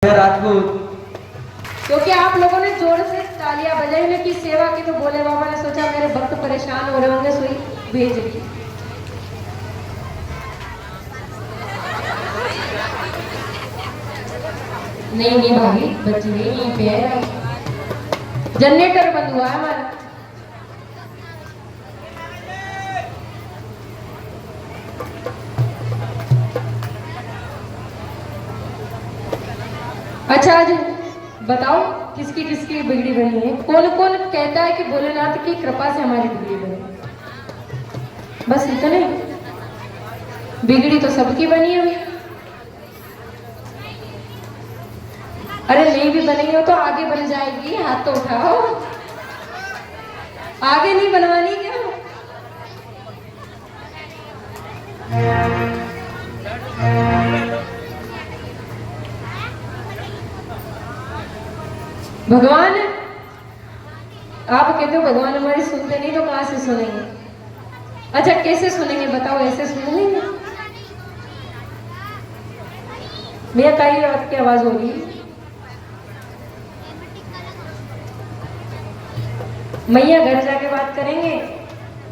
राजपूत। क्योंकि आप लोगों ने जोर से तालियां बजाई ने की सेवा की, तो भोले बाबा ने सोचा मेरे भक्त परेशान हो रहे होंगे, सोई भेज दी। नहीं नहीं भाभी, बच गई, यहीं पे है। जनरेटर बंद हुआ है हमारा। अच्छा आज बताओ किसकी किसकी बिगड़ी बनी है? कौन कौन कहता है कि भोलेनाथ की कृपा से हमारी बिगड़ी बनी? बस इतने? बिगड़ी तो सबकी बनी हुई। अरे नहीं भी बनी हो तो आगे बन जाएगी, हाथ तो उठाओ। आगे नहीं बनवानी क्या? भगवान, आप कहते हो भगवान हमारी सुनते नहीं, तो कहां से सुनेंगे? अच्छा कैसे सुनेंगे बताओ? ऐसे सुन लेंगे? भैया कहीं आपकी आवाज हो रही है। मैया घर जाके बात करेंगे,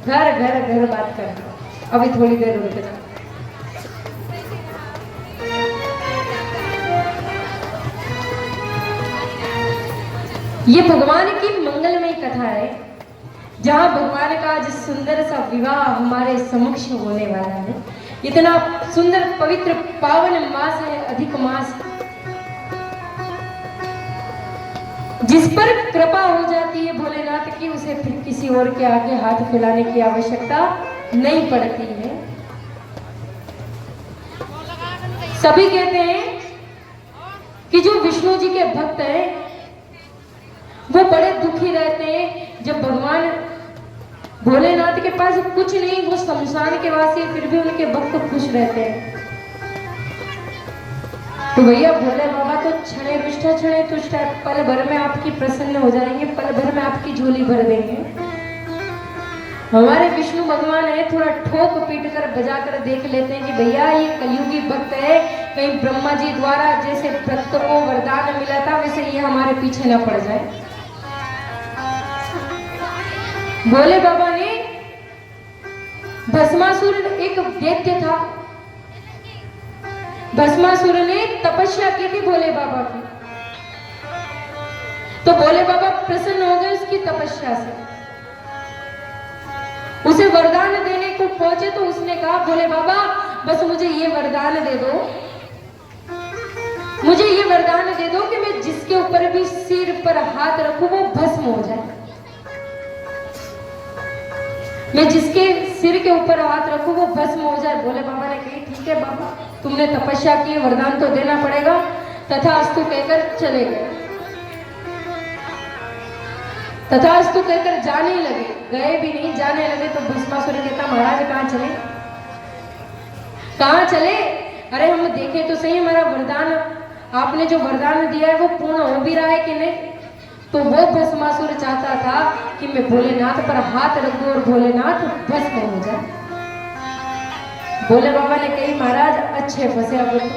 घर घर घर बात करना। अभी थोड़ी देर रुक जाओ। ये भगवान की मंगलमय कथा है, जहां भगवान का आज सुंदर सा विवाह हमारे समक्ष होने वाला है। इतना सुंदर पवित्र पावन मास है, अधिक मास, जिस पर कृपा हो जाती है भोलेनाथ की, उसे फिर किसी और के आगे हाथ फैलाने की आवश्यकता नहीं पड़ती है। सभी कहते हैं कि जो विष्णु जी के भक्त हैं वो बड़े दुखी रहते हैं जब भगवान भोलेनाथ के पास कुछ नहीं, वो शमशान के वासी, फिर भी उनके भक्त खुश रहते हैं। तो भैया भोले बाबा तो क्षणे रुष्टा क्षणे तुष्टा, पल भर में आपकी प्रसन्न हो जाएंगे, पल भर में आपकी झोली भर देंगे। हमारे विष्णु भगवान है, थोड़ा ठोक पीट कर बजा कर देख लेते हैं कि भैया ये कलयुगी भक्त है, कहीं ब्रह्मा जी द्वारा जैसे भक्त को वरदान मिला था वैसे ये हमारे पीछे न पड़ जाए। भोले बाबा ने, भस्मासुर एक दैत्य था, भस्मासुर ने तपस्या की थी भोले बाबा की, तो भोले बाबा प्रसन्न हो गए उसकी तपस्या से, उसे वरदान देने को पहुंचे। तो उसने कहा भोले बाबा बस मुझे ये वरदान दे दो, मुझे ये वरदान दे दो कि मैं जिसके ऊपर भी सिर पर हाथ रखूं वो भस्म हो जाए। मैं जिसके सिर के ऊपर हाथ रखूं वो भस्म हो जाए। भोले बाबा ने कही ठीक है बाबा, तुमने तपस्या की, वरदान तो देना पड़ेगा। तथास्तु कहकर चले गए, तथास्तु कहकर जाने लगे, गए भी नहीं, जाने लगे। तो भस्मासुर कहता महाराज कहां चले, कहां चले? अरे हम देखे तो सही, हमारा वरदान, आपने जो वरदान दिया है वो पूर्ण हो भी रहा है कि नहीं? तो वो भस्मासुर चाहता था कि मैं भोलेनाथ पर हाथ रखूं और भोलेनाथ भस्म हो जाए। भोले बाबा ने कही महाराज अच्छे फंसे अब तो।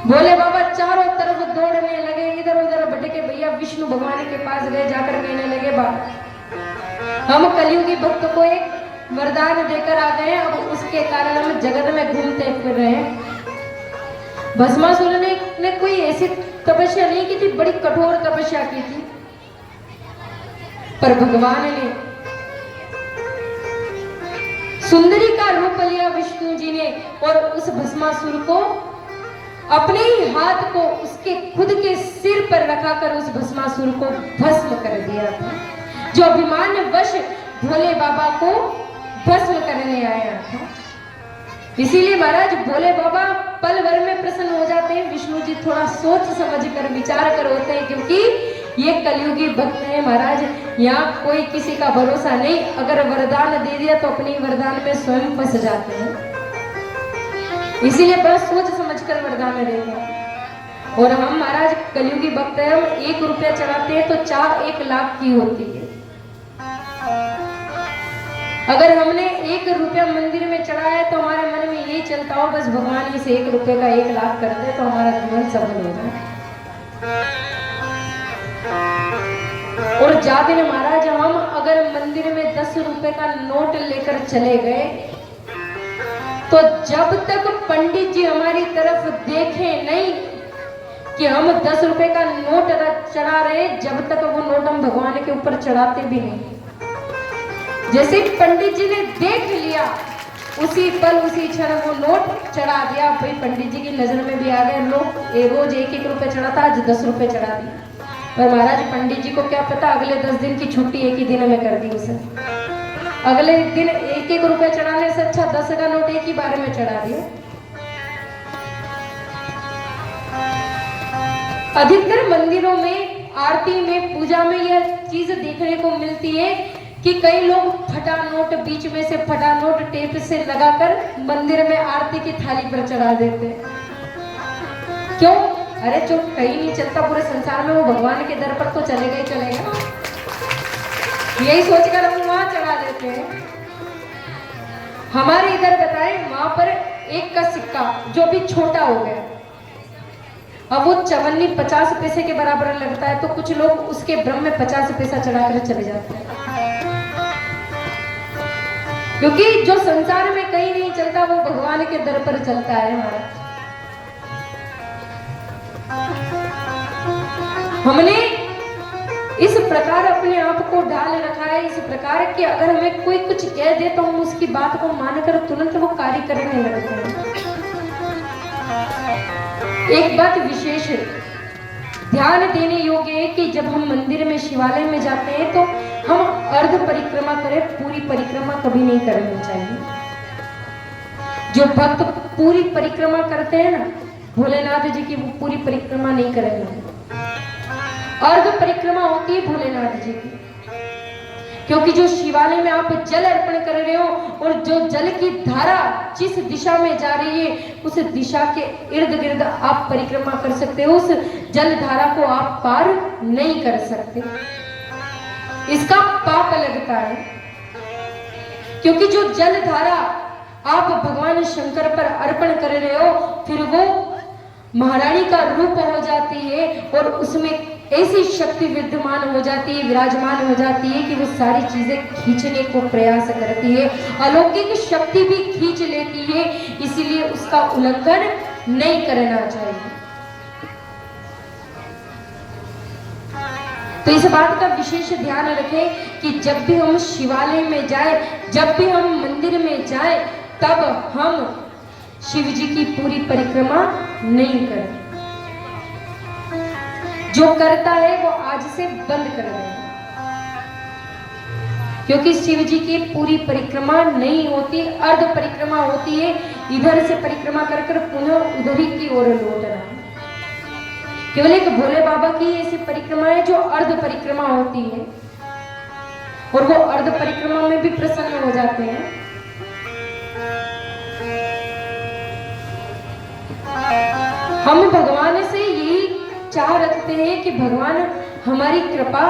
भोले बाबा चारों तरफ दौड़ने लगे, इधर उधर भटके, भैया विष्णु भगवान के पास गए, जाकर कहने लगे बाबा हम कलयुगी भक्त को एक वरदान देकर आ गए, अब उसके कारण हम जगत में घूमते फिर रहे हैं। भस्मासुर ने कोई ऐसी तपस्या नहीं की थी, बड़ी कठोर तपस्या की थी, पर भगवान ने सुंदरी का रूप लिया विष्णु जी ने, और उस भस्मासुर को अपने ही हाथ को उसके खुद के सिर पर रखाकर उस भस्मासुर को भस्म कर दिया था, जो अभिमान वश भोले बाबा को भस्म करने आया था। इसीलिए महाराज भोले बाबा पल भर में प्रसन्न हो जाते हैं, विष्णु जी थोड़ा सोच समझ कर विचार कर होते हैं, क्योंकि ये कलयुगी भक्त है महाराज, यहाँ कोई किसी का भरोसा नहीं, अगर वरदान दे दिया तो अपनी वरदान में स्वयं फंस जाते हैं। इसीलिए बड़ा सोच समझ कर वरदान देंगे। और हम महाराज कलयुगी भक्त है, हम 1 रुपया चढ़ाते हैं तो चाह 1 लाख की होती है। अगर हमने 1 रुपया मंदिर में चढ़ाया तो हमारे मन में यही चलता हो बस भगवान इस 1 रुपये का 1 लाख कर दे तो हमारा जीवन सफल हो जाए। और जाते ने महाराज हम अगर मंदिर में 10 रुपए का नोट लेकर चले गए तो जब तक पंडित जी हमारी तरफ देखे नहीं कि हम 10 रुपए का नोट चढ़ा रहे, जब तक वो नोट हम भगवान के ऊपर चढ़ाते भी नहीं। जैसे पंडित जी ने देख लिया उसी पल उसी क्षण वो नोट चढ़ा दिया। भाई पंडित जी की नजर में भी आ गए लोग, रोज 1-1 रुपए चढ़ाता, आज 10 रुपए चढ़ा दिया। पर महाराज पंडित जी को क्या पता अगले 10 दिन की छुट्टी एक ही दिन में कर दी उसे। अगले दिन 1-1 रुपए चढ़ाने से अच्छा 10 का नोट एक ही बार में चढ़ा दिया। अधिकतर मंदिरों में आरती में पूजा में यह चीज देखने को मिलती है कि कई लोग फटा नोट बीच में से फटा नोट टेप से लगाकर मंदिर में आरती की थाली पर चढ़ा देते हैं। क्यों? अरे जो कहीं नहीं चलता पूरे संसार में वो भगवान के दर पर तो चलेगा ही चलेगा, यही सोचकर हम वहां चढ़ा देते हैं। हमारे इधर बताएं वहां पर 1 का सिक्का जो भी छोटा हो गया, अब वो चवन्नी 50 पैसे के बराबर लगता है तो कुछ लोग उसके ब्रह्म में 50 पैसा चढ़ाकर चले जाते हैं। क्योंकि जो संसार में कहीं नहीं चलता वो भगवान के दर पर चलता है। हमारा हमने इस प्रकार अपने आप को ढाल रखा है, इस प्रकार कि अगर हमें कोई कुछ कह दे तो हम उसकी बात को मानकर तुरंत वो कार्य करने लगते हैं। एक बात विशेष ध्यान देने योग्य है कि जब हम मंदिर में शिवालय में जाते हैं तो हम अर्ध परिक्रमा करें, पूरी परिक्रमा कभी नहीं करनी चाहिए। जो भक्त पूरी परिक्रमा करते हैं ना भोलेनाथ जी की, वो पूरी परिक्रमा नहीं करेंगे। अर्ध परिक्रमा होती है भोलेनाथ जी की, क्योंकि जो शिवालय में आप जल अर्पण कर रहे हो और जो जल की धारा जिस दिशा में जा रही है उस दिशा के इर्द गिर्द आप परिक्रमा कर सकते हो, उस जल धारा को आप पार नहीं कर सकते, इसका पाप लगता है। क्योंकि जो जल धारा आप भगवान शंकर पर अर्पण कर रहे हो फिर वो महारानी का रूप हो जाती है और उसमें ऐसी शक्ति विद्यमान हो जाती है, विराजमान हो जाती है कि वो सारी चीजें खींचने को प्रयास करती है, अलौकिक शक्ति भी खींच लेती है। इसीलिए उसका उल्लंघन नहीं करना चाहिए। तो इस बात का विशेष ध्यान रखें कि जब भी हम शिवालय में जाए, जब भी हम मंदिर में जाए, तब हम शिव जी की पूरी परिक्रमा नहीं करें। जो करता है वो आज से बंद कर दे, क्योंकि शिव जी की पूरी परिक्रमा नहीं होती, अर्ध परिक्रमा होती है। इधर से परिक्रमा कर कर पुनः उधर ही की ओर लौटना। केवल एक भोले बाबा की ऐसी परिक्रमा है जो अर्ध परिक्रमा होती है और वो अर्ध परिक्रमा में भी प्रसन्न हो जाते हैं। हम भगवान से यही चाह रखते हैं कि भगवान हमारी कृपा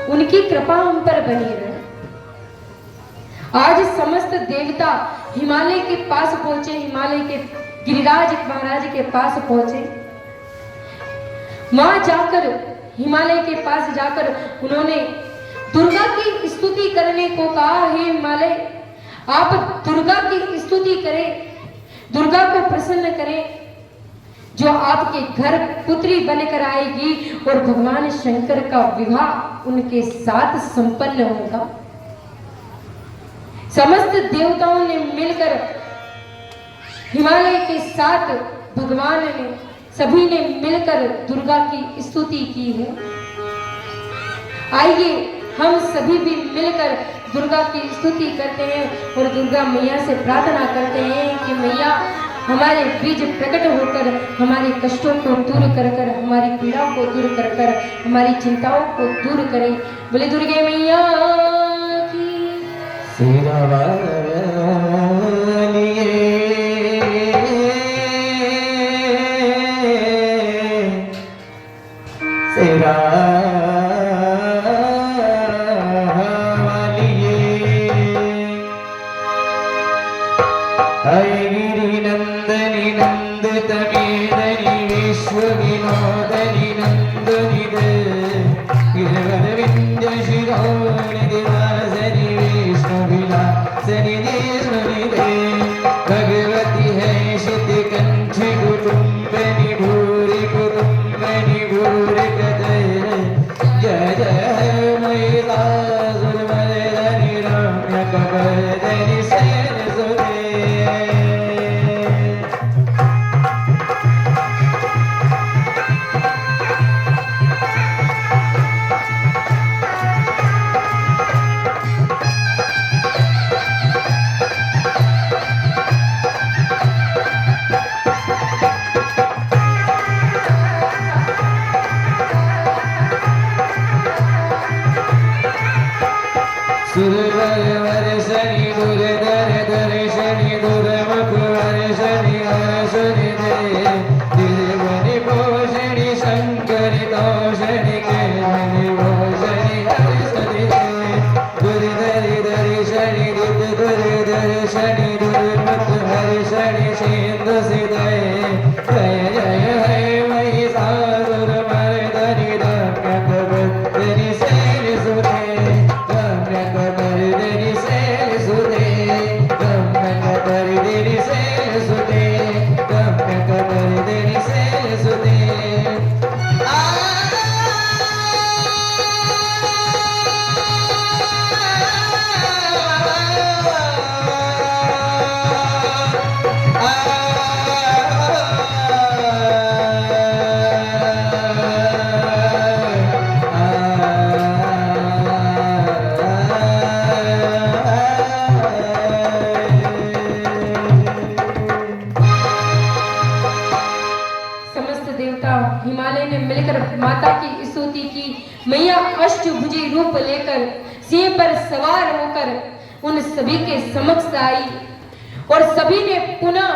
उनकी कृपा हम पर बनी रहे। आज समस्त देवता हिमालय के पास पहुंचे, हिमालय के गिरिराज महाराज के पास पहुंचे। वहां जाकर हिमालय के पास जाकर उन्होंने दुर्गा की स्तुति करने को कहा। हे हिमालय, आप दुर्गा की स्तुति करें, दुर्गा को प्रसन्न करें, जो आपके घर पुत्री बनकर आएगी और भगवान शंकर का विवाह उनके साथ संपन्न होगा। समस्त देवताओं ने मिलकर हिमालय के साथ भगवान ने सभी ने मिलकर दुर्गा की स्तुति की है। आइए हम सभी भी मिलकर दुर्गा की स्तुति करते हैं और दुर्गा मैया से प्रार्थना करते हैं कि मैया हमारे बीच प्रकट होकर हमारे कष्टों को दूर कर कर, हमारी पीड़ाओं को दूर कर कर, हमारी चिंताओं को दूर करें। बोले दुर्गे मैया की सेरा वालिए विश्व विनोदनि नंदनि गिरवरविंद शिरोनिधि वासनि विष्णुविलासनि देशनि दे भगवती है शिति कंठी कुटुंबनि भूरि कुटुंबनि भूरि कदय जय जय महिषासुरमर्दनि रम्यकपर्दनि शैलसुते सुरवर वर्षणि दुर्धर दर्शनि दुर्मुख वर्षणि हर्षणि दे दिलवनि पोषणि शंकरि तोषणि केवनि भोषणि हर्षणि दे दुर्धरि दर्शनि दुर्दर्शनि दुर्मुख हर्षणि सिंधु सिदय जय जय हे महिषासुरमर्दनि रम्यकपर्दनि शैलसुते हिमालय ने मिलकर माता की स्तुति की। मैया अष्टभुजी रूप लेकर सिंह पर सवार होकर उन सभी के समक्ष आई और सभी ने पुनः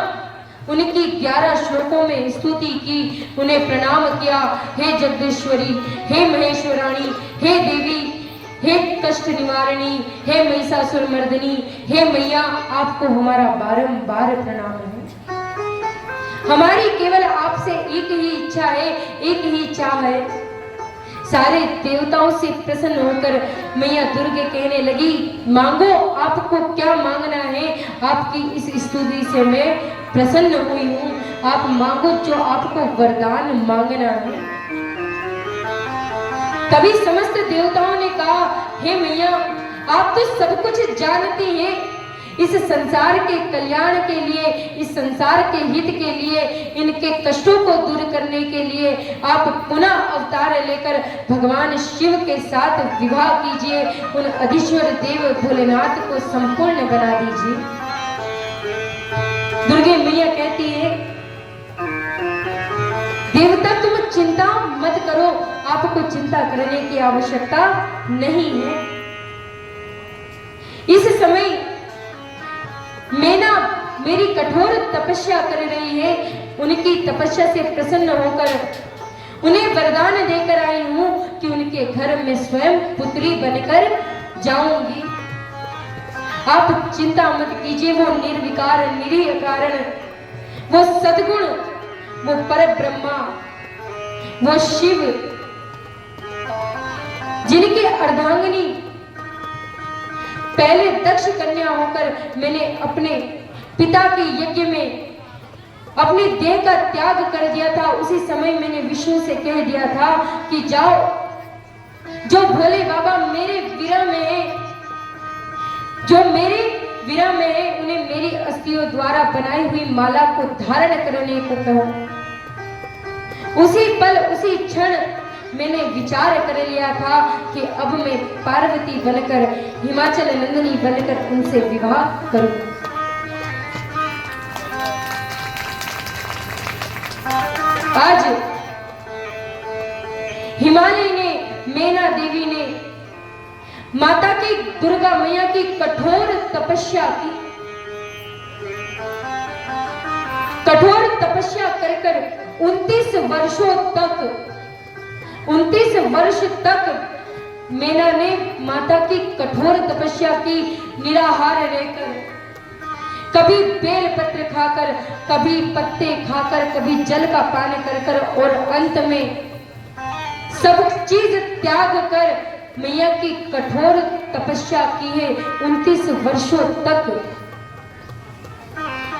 उनकी 11 श्लोकों में स्तुति की, उन्हें प्रणाम किया। हे जगदीश्वरी, हे महेश्वराणी, हे देवी, हे कष्ट निवारणी, हे महिषासुरमर्दिनी, हे मैया, आपको हमारा बारंबार प्रणाम है। हमारी केवल आपसे एक ही इच्छा है, एक ही चाह है। सारे देवताओं से प्रसन्न होकर मैया दुर्गे कहने लगी, मांगो, आपको क्या मांगना है। आपकी इस स्तुति से मैं प्रसन्न हुई हूँ। आप मांगो जो आपको वरदान मांगना है। तभी समस्त देवताओं ने कहा, हे मैया, आप तो सब कुछ जानती हैं। इस संसार के कल्याण के लिए, इस संसार के हित के लिए, इनके कष्टों को दूर करने के लिए आप पुनः अवतार लेकर भगवान शिव के साथ विवाह कीजिए। उन अधीश्वर देव भोलेनाथ को संपूर्ण बना दीजिए। दुर्गे मैया कहती है, देवता तुम चिंता मत करो, आपको चिंता करने की आवश्यकता नहीं है। इस समय मैना मेरी कठोर तपस्या कर रही है। उनकी तपस्या से प्रसन्न होकर उन्हें वरदान देकर आई हूं कि उनके घर में स्वयं पुत्री बनकर जाऊंगी। आप चिंता मत कीजिए। वो निर्विकार, निरीह कारण, वो सद्गुण, वो परब्रह्मा, वो शिव, जिनके अर्धांगिनी पहले दक्ष कन्या होकर मैंने अपने पिता के यज्ञ में अपने देह का त्याग कर दिया था, उसी समय मैंने विष्णु से कह दिया था कि जाओ, जो भोले बाबा मेरे विरह में है, जो मेरे विरह में है, उन्हें मेरी अस्थियों द्वारा बनाई हुई माला को धारण करने को कहो। उसी पल, उसी क्षण मैंने विचार कर लिया था कि अब मैं पार्वती बनकर, हिमाचल नंदिनी बनकर उनसे विवाह करूं। आज हिमालय ने, मैना देवी ने माता की, दुर्गा मैया की कठोर तपस्या की। कठोर तपस्या कर 29 वर्षों तक, 29 वर्ष तक मैना ने माता की कठोर तपस्या की, निराहार रहकर। कभी बेल पत्र खाकर, कभी पत्ते खाकर, कभी जल का पान कर कर, और अंत में सब चीज त्याग कर मैया की कठोर तपस्या की है 29 वर्षों तक।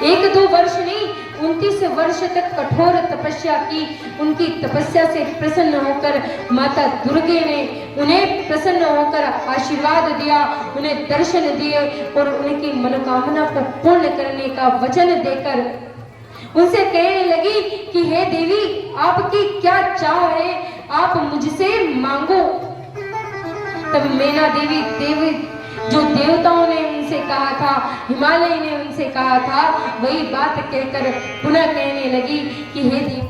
1-2 वर्ष नहीं, 29 वर्ष तक कठोर तपस्या की। उनकी तपस्या से प्रसन्न होकर माता दुर्गे ने उन्हें प्रसन्न होकर आशीर्वाद दिया, उन्हें दर्शन दिए और उनकी मनोकामना को पूर्ण करने का वचन देकर उनसे कहने लगी कि हे देवी, आपकी क्या चाह है, आप मुझसे मांगो। तब मैना देवी जो देवताओं ने उनसे कहा था, हिमालय ने उनसे कहा था, वही बात कहकर पुनः कहने लगी कि हे देवी,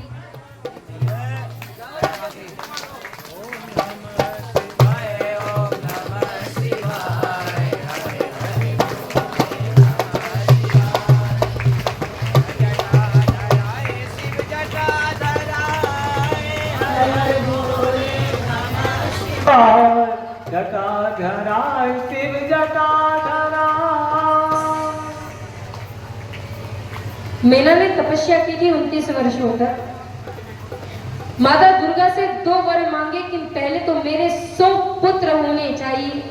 जटाधराय शिव जटाधरा। मैना ने तपस्या की थी 29 वर्षों तक। माता दुर्गा से 2 वर मांगे कि पहले तो मेरे 100 पुत्र होने चाहिए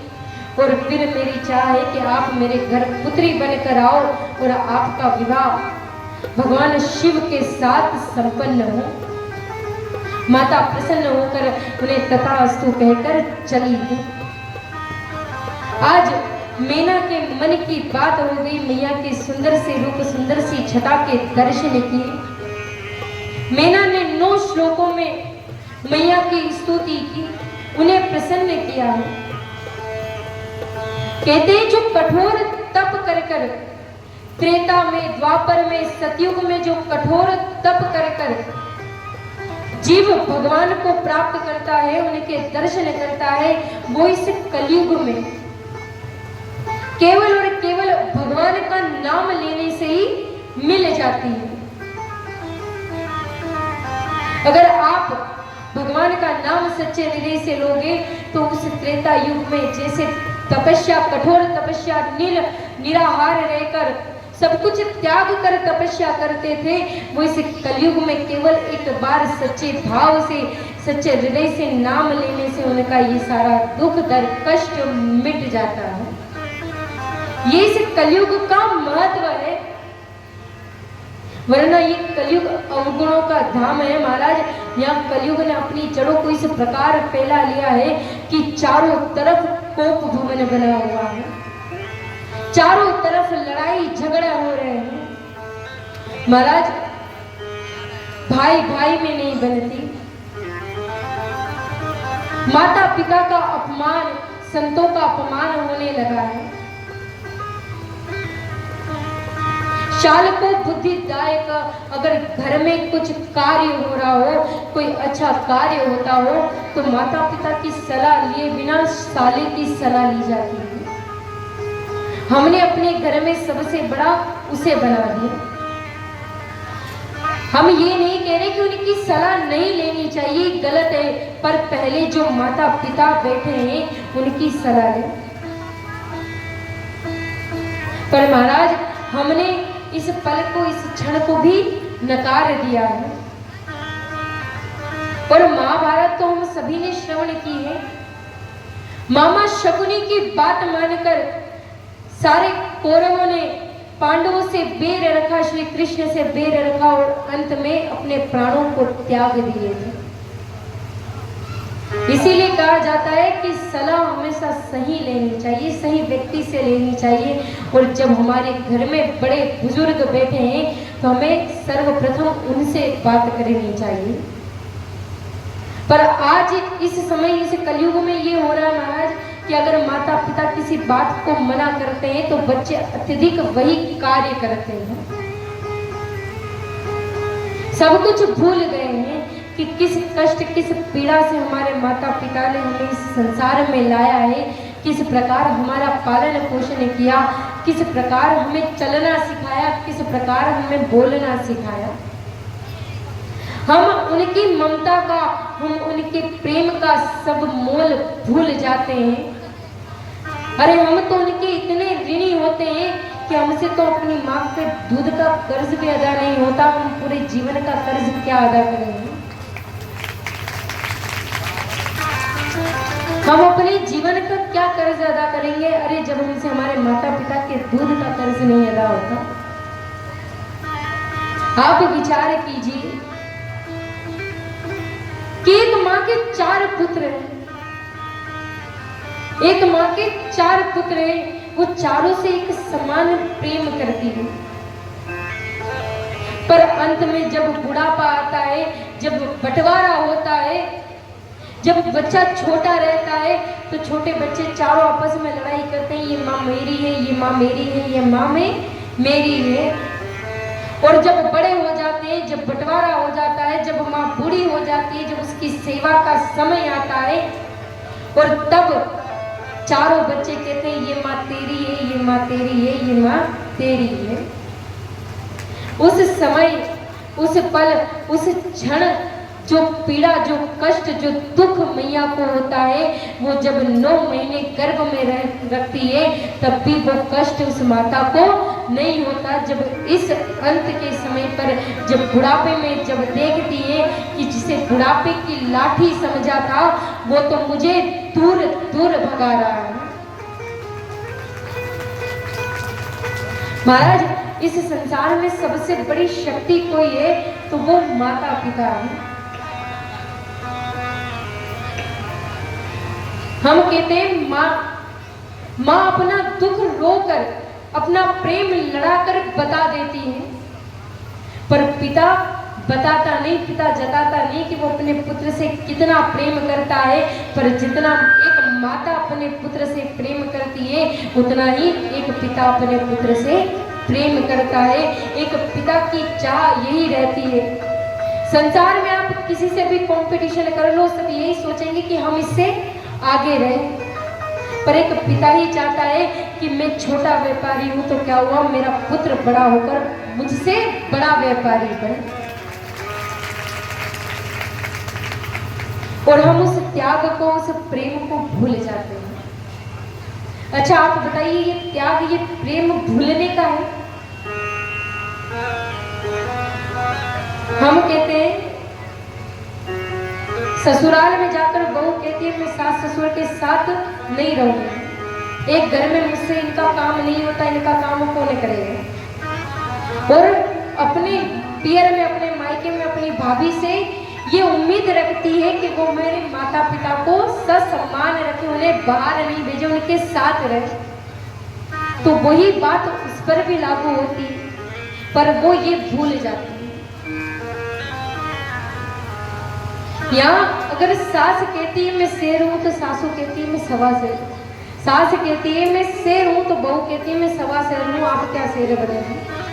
और फिर मेरी चाह है कि आप मेरे घर पुत्री बनकर आओ और आपका विवाह भगवान शिव के साथ संपन्न हो। माता प्रसन्न होकर उन्हें तथास्तु कहकर चली गई। आज मैना के मन की बात हो गई, मैया के सुंदर से रूप, सुंदर सी छटा के दर्शन किए। मैना ने 9 श्लोकों में मैया की स्तुति की, उन्हें प्रसन्न किया है। कहते हैं जो कठोर तप कर कर, त्रेता में, द्वापर में, सतयुग में जो कठोर तप कर कर जीव भगवान को प्राप्त करता है, उनके दर्शन करता है, वो इस कलयुग में केवल और केवल भगवान का नाम लेने से ही मिल जाती है। अगर आप भगवान का नाम सच्चे हृदय से लोगे तो उस त्रेता युग में जैसे तपस्या, कठोर तपस्या, निराहार रहकर सब कुछ त्याग कर तपस्या करते थे, वो इस कलयुग में केवल एक बार सच्चे भाव से, सच्चे हृदय से नाम लेने से उनका ये सारा दुख दर्द कष्ट मिट जाता है। ये इस कलयुग का महत्व है, वरना ये कलयुग अवगुणों का धाम है महाराज। यहाँ कलयुग ने अपनी जड़ों को इस प्रकार फैला लिया है कि चारों तरफ कोप भवन बना हुआ है, चारों तरफ लड़ाई झगड़ा हो रहे हैं महाराज। भाई भाई में नहीं बनती, माता पिता का अपमान, संतों का अपमान होने लगा है। शाल को बुद्धिदायक, अगर घर में कुछ कार्य हो रहा हो, कोई अच्छा कार्य होता हो, तो माता पिता की सलाह लिए बिना साले की सलाह ली जाती है। हमने अपने घर में सबसे बड़ा उसे बना दिया। हम ये नहीं कह रहे कि उनकी सलाह नहीं लेनी चाहिए, गलत है, पर पहले जो माता पिता बैठे हैं उनकी सलाह लें। पर महाराज हमने इस पल को, इस क्षण को भी नकार दिया है। और महाभारत तो हम सभी ने श्रवण की है। मामा शकुनी की बात मानकर सारे कौरवों ने पांडवों से बैर रखा, श्री कृष्ण से बैर रखा और अंत में अपने प्राणों को त्याग दिए थे। इसीलिए कहा जाता है कि सलाह हमेशा सही लेनी चाहिए, सही व्यक्ति से लेनी चाहिए। और जब हमारे घर में बड़े बुजुर्ग बैठे हैं तो हमें सर्वप्रथम उनसे बात करनी चाहिए। पर आज इस समय, इस कलयुग में ये हो रहा है महाराज कि अगर माता पिता किसी बात को मना करते हैं तो बच्चे अत्यधिक वही कार्य करते हैं। सब कुछ भूल गए हैं कि किस कष्ट, किस पीड़ा से हमारे माता पिता ने हमें इस संसार में लाया है, किस प्रकार हमारा पालन पोषण किया, किस प्रकार हमें चलना सिखाया, किस प्रकार हमें बोलना सिखाया। हम उनकी ममता का, हम उनके प्रेम का सब मोल भूल जाते हैं। अरे हम तो उनके इतने ऋणी होते हैं कि हमसे तो अपनी माँ के दूध का कर्ज भी अदा नहीं होता, हम पूरे जीवन का कर्ज क्या अदा करेंगे। हम अपने जीवन का क्या कर्ज अदा करेंगे, अरे जब हमसे हमारे माता पिता के दूध का कर्ज नहीं अदा होता। आप विचार कीजिए कि एक माँ के 4 पुत्र हैं, एक माँ के 4 पुत्र हैं, वो चारों से एक समान प्रेम करती है, पर अंत में जब बुढ़ापा आता है, जब बंटवारा होता है, जब बच्चा छोटा रहता है, तो छोटे बच्चे चारों आपस में लड़ाई करते हैं, ये माँ मेरी है, ये माँ मेरी है, ये माँ मेरी है। और जब बड़े हो जाते हैं, जब बंटवारा हो जाता है, जब माँ बूढ़ी हो जाती है, जब उसकी सेवा का समय आता है, और तब चारों बच्चे कहते हैं ये माँ तेरी है, ये माँ तेरी है, ये माँ तेरी है। उस समय, उस पल, उस क्षण जो पीड़ा, जो कष्ट, जो दुख मैया को होता है, वो जब 9 महीने गर्भ में रखती है, तब भी वो कष्ट उस माता को नहीं होता। जब इस अंत के समय पर, जब बुढ़ापे में जब देखती है कि जिसे बुढ़ापे की लाठी समझा था, वो तो मुझे दूर दूर भगा रहा है। महाराज, इस संसार में सबसे बड़ी शक्ति कोई है तो वो माता पिता है। हम कहते हैं माँ अपना दुख रोकर, अपना प्रेम लड़ाकर बता देती है, पर पिता बताता नहीं, पिता जताता नहीं कि वो अपने पुत्र से कितना प्रेम करता है। पर जितना एक माता अपने पुत्र से प्रेम करती है, उतना ही एक पिता अपने पुत्र से प्रेम करता है। एक पिता की चाह यही रहती है। संसार में आप किसी से भी कंपटीशन कर लो, सब यही सोचेंगे कि हम इससे आगे रहे, पर एक पिता ही चाहता है कि मैं छोटा व्यापारी हूं तो क्या हुआ, मेरा पुत्र बड़ा होकर मुझसे बड़ा व्यापारी बने। और हम उस त्याग को, उस प्रेम को भूल जाते हैं। अच्छा, आप बताइए, ये त्याग, ये प्रेम भूलने का है? हम कहते हैं ससुराल में जाकर बहू कहती है मैं सास ससुर के साथ नहीं रहूंगी, एक घर में मुझसे इनका काम नहीं होता, इनका काम कौन करेगा। और अपने पियर में, अपने मायके में अपनी भाभी से ये उम्मीद रखती है कि वो मेरे माता पिता को ससम्मान रखे, उन्हें बाहर नहीं भेजे, उनके साथ रहे। तो वही बात उस पर भी लागू होती है, पर वो ये भूल जाती है। यहाँ अगर सास कहती है मैं शेर हूं तो सासू कहती है मैं सवा शेर। सास कहती है मैं शेर हूं तो बहू कहती है मैं सवा शेर हूं, आप क्या शेर बने हैं।